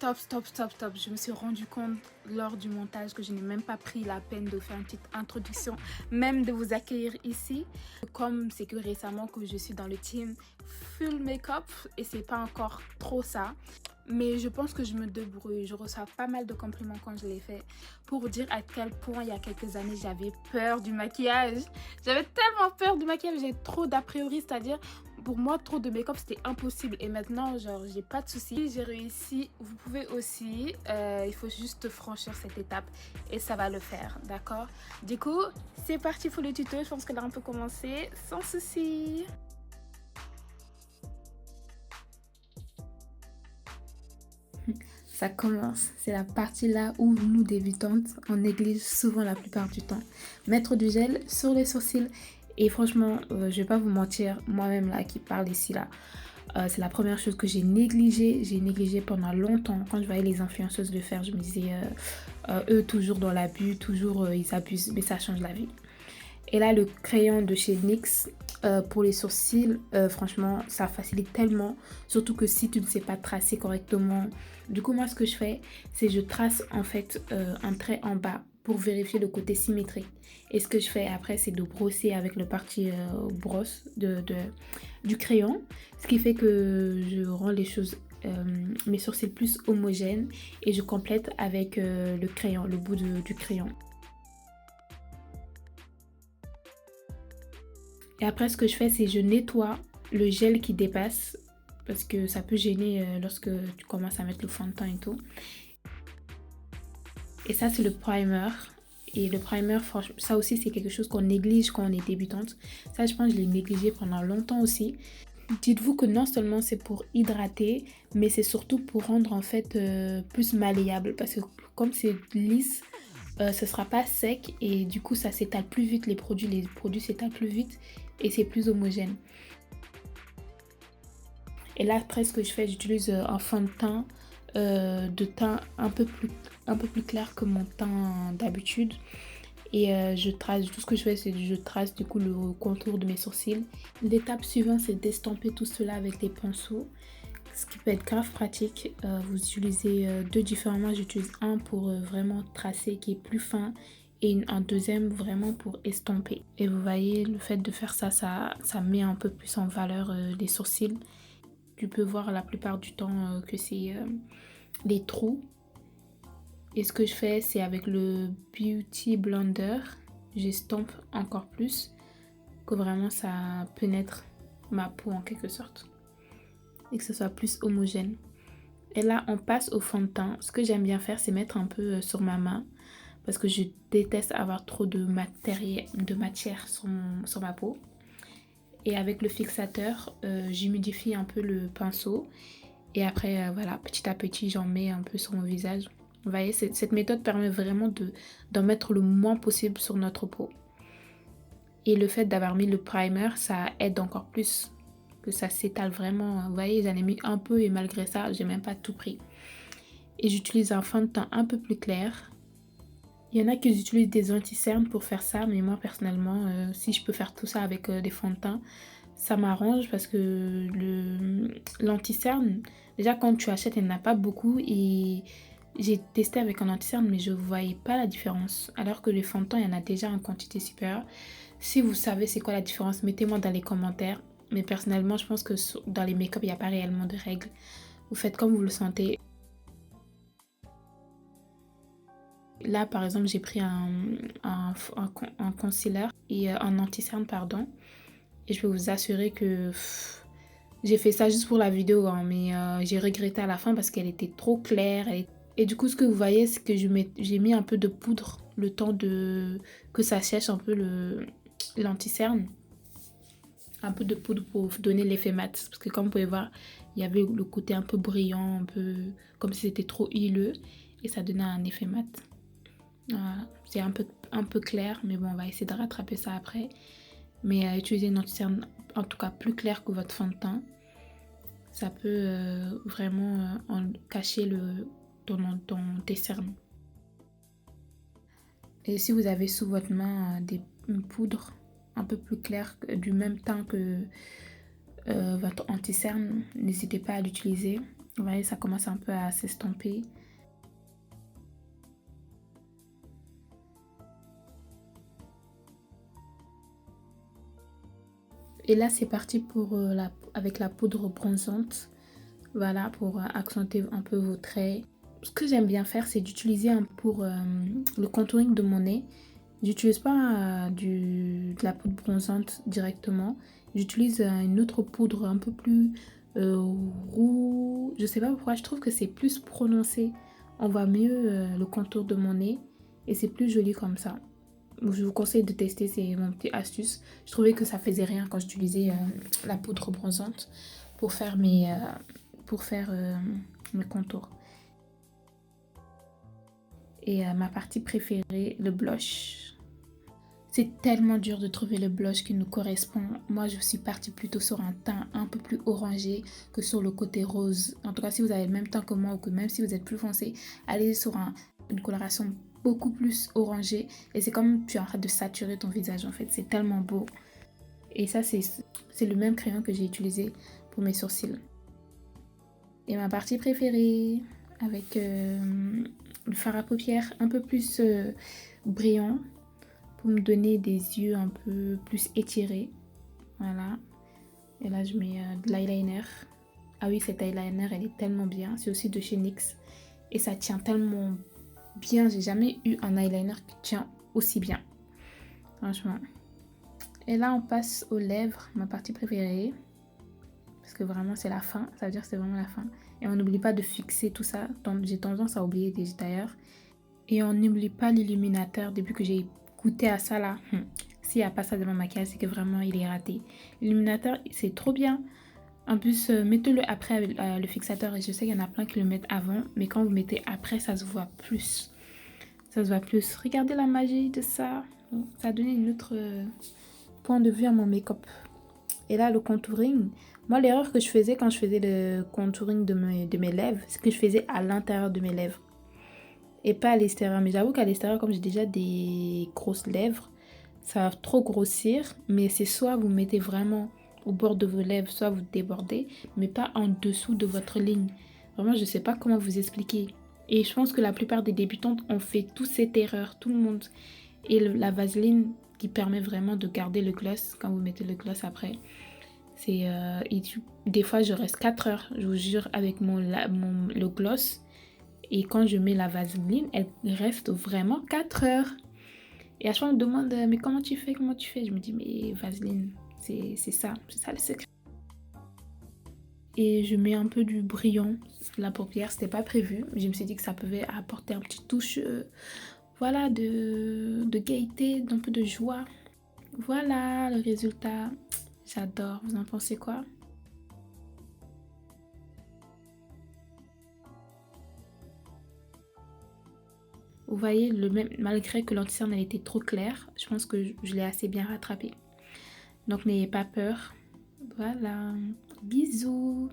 Stop. Je me suis rendu compte lors du montage que je n'ai même pas pris la peine de faire une petite introduction, même de vous accueillir ici. Comme c'est que récemment que je suis dans le team full make-up et c'est pas encore trop ça. Mais je pense que je me débrouille. Je reçois pas mal de compliments quand je l'ai fait. Pour vous dire à quel point il y a quelques années j'avais peur du maquillage. J'avais tellement peur du maquillage, j'ai trop d'a priori, c'est-à-dire pour moi trop de make-up c'était impossible. Et maintenant genre j'ai pas de soucis, j'ai réussi. Vous pouvez aussi, il faut juste franchir cette étape et ça va le faire, d'accord? Du coup c'est parti pour le tuto. Je pense que là on peut commencer sans souci. Ça commence, c'est la partie là où nous débutantes, on néglige souvent la plupart du temps. Mettre du gel sur les sourcils et franchement, je vais pas vous mentir, moi-même là qui parle ici là, c'est la première chose que j'ai négligée. J'ai négligé pendant longtemps. Quand je voyais les influenceuses le faire, je me disais, eux toujours dans l'abus, toujours ils abusent, mais ça change la vie. Et là, le crayon de chez NYX pour les sourcils, franchement, ça facilite tellement. Surtout que si tu ne sais pas tracer correctement. Du coup, moi, ce que je fais, c'est je trace en fait un trait en bas pour vérifier le côté symétrique. Et ce que je fais après, c'est de brosser avec le parti brosse du crayon. Ce qui fait que je rends les choses, mes sourcils plus homogènes. Et je complète avec le crayon, le bout du crayon. Et après, ce que je fais, c'est je nettoie le gel qui dépasse parce que ça peut gêner lorsque tu commences à mettre le fond de teint et tout. Et ça, c'est le primer. Et le primer, franchement, ça aussi, c'est quelque chose qu'on néglige quand on est débutante. Ça, je pense que je l'ai négligé pendant longtemps aussi. Dites-vous que non seulement c'est pour hydrater, mais c'est surtout pour rendre en fait plus malléable. Parce que comme c'est lisse, ce sera pas sec et du coup ça s'étale plus vite, les produits s'étalent plus vite et c'est plus homogène. Et là après ce que je fais, j'utilise un fond de teint un peu plus clair que mon teint d'habitude et je trace, tout ce que je fais c'est que je trace du coup le contour de mes sourcils. L'étape suivante c'est d'estomper tout cela avec des pinceaux. Ce qui peut être grave pratique, vous utilisez deux différemment, j'utilise un pour vraiment tracer qui est plus fin et un deuxième vraiment pour estomper. Et vous voyez, le fait de faire ça, ça met un peu plus en valeur les sourcils. Tu peux voir la plupart du temps que c'est les trous. Et ce que je fais, c'est avec le Beauty Blender, j'estompe encore plus, que vraiment ça pénètre ma peau en quelque sorte. Et que ce soit plus homogène. Et là, on passe au fond de teint. Ce que j'aime bien faire, c'est mettre un peu sur ma main. Parce que je déteste avoir trop de matière sur ma peau. Et avec le fixateur, j'humidifie un peu le pinceau. Et après, voilà, petit à petit, j'en mets un peu sur mon visage. Vous voyez, cette méthode permet vraiment d'en mettre le moins possible sur notre peau. Et le fait d'avoir mis le primer, ça aide encore plus. Que ça s'étale vraiment. Vous voyez, j'en ai mis un peu et malgré ça, j'ai même pas tout pris. Et j'utilise un fond de teint un peu plus clair. Il y en a qui utilisent des anti-cernes pour faire ça, mais moi personnellement, si je peux faire tout ça avec des fonds de teint, ça m'arrange parce que l'anti-cerne, déjà quand tu achètes, il n'y en a pas beaucoup et j'ai testé avec un anti-cerne mais je ne voyais pas la différence. Alors que les fonds de teint, il y en a déjà en quantité supérieure. Si vous savez c'est quoi la différence, mettez-moi dans les commentaires. Mais personnellement, je pense que dans les make-up, il n'y a pas réellement de règles. Vous faites comme vous le sentez. Là, par exemple, j'ai pris un concealer et un anti-cerne, pardon. Et je peux vous assurer que j'ai fait ça juste pour la vidéo, hein, mais j'ai regretté à la fin parce qu'elle était trop claire. Et du coup, ce que vous voyez, c'est que j'ai mis un peu de poudre le temps que ça sèche un peu l'anti-cerne. Un peu de poudre pour donner l'effet mat. Parce que comme vous pouvez voir, il y avait le côté un peu brillant, un peu comme si c'était trop huileux. Et ça donnait un effet mat. Voilà. C'est un peu clair, mais bon, on va essayer de rattraper ça après. Mais utiliser une anti-cerne en tout cas plus clair que votre fond de teint. Ça peut vraiment cacher tes cernes. Et si vous avez sous votre main une poudre un peu plus claire, du même teint que votre anti-cerne, n'hésitez pas à l'utiliser. Vous voyez, ça commence un peu à s'estomper. Et là, c'est parti pour avec la poudre bronzante. Voilà, pour accentuer un peu vos traits. Ce que j'aime bien faire, c'est d'utiliser pour le contouring de mon nez. J'utilise pas de la poudre bronzante directement. J'utilise une autre poudre un peu plus roux. Je sais pas pourquoi, je trouve que c'est plus prononcé. On voit mieux le contour de mon nez et c'est plus joli comme ça. Je vous conseille de tester, c'est mon petit astuce. Je trouvais que ça faisait rien quand j'utilisais la poudre bronzante pour faire pour faire, mes contours. Et ma partie préférée, le blush. C'est tellement dur de trouver le blush qui nous correspond. Moi, je suis partie plutôt sur un teint un peu plus orangé que sur le côté rose. En tout cas, si vous avez le même teint que moi ou que même si vous êtes plus foncé, allez sur une coloration beaucoup plus orangée. Et c'est comme tu es en train de saturer ton visage en fait. C'est tellement beau. Et ça, c'est le même crayon que j'ai utilisé pour mes sourcils. Et ma partie préférée, avec le fard à paupières un peu plus brillant pour me donner des yeux un peu plus étirés. Voilà. Et là, je mets de l'eyeliner. Ah oui, cet eyeliner, elle est tellement bien. C'est aussi de chez NYX. Et ça tient tellement bien. J'ai jamais eu un eyeliner qui tient aussi bien. Franchement. Et là, on passe aux lèvres, ma partie préférée. Parce que vraiment, c'est la fin. Ça veut dire que c'est vraiment la fin. Et on n'oublie pas de fixer tout ça. J'ai tendance à oublier des détailleurs. Et on n'oublie pas l'illuminateur. Depuis que j'ai goûté à ça là, s'il n'y a pas ça dans mon maquillage, c'est que vraiment il est raté. L'illuminateur, c'est trop bien. En plus, mettez-le après avec le fixateur. Et je sais qu'il y en a plein qui le mettent avant. Mais quand vous mettez après, ça se voit plus. Ça se voit plus. Regardez la magie de ça. Ça a donné une autre point de vue à mon make-up. Et là, le contouring. Moi, l'erreur que je faisais quand je faisais le contouring de mes lèvres, c'est que je faisais à l'intérieur de mes lèvres. Et pas à l'extérieur. Mais j'avoue qu'à l'extérieur, comme j'ai déjà des grosses lèvres, ça va trop grossir. Mais c'est soit vous mettez vraiment au bord de vos lèvres, soit vous débordez, mais pas en dessous de votre ligne. Vraiment, je ne sais pas comment vous expliquer. Et je pense que la plupart des débutantes ont fait toute cette erreur, tout le monde. Et la vaseline qui permet vraiment de garder le gloss quand vous mettez le gloss après. C'est des fois, je reste 4 heures, je vous jure, avec le gloss. Et quand je mets la vaseline, elle reste vraiment 4 heures. Et à chaque fois, on me demande, mais comment tu fais, comment tu fais? Je me dis, mais vaseline, c'est ça le secret. Et je mets un peu du brillant sur la paupière, c'était pas prévu. Je me suis dit que ça pouvait apporter un petit touche, voilà, de gaieté, d'un peu de joie. Voilà le résultat. J'adore, vous en pensez quoi? Vous voyez, malgré que l'anti-cerne elle était trop claire, je pense que je l'ai assez bien rattrapé. Donc n'ayez pas peur. Voilà. Bisous.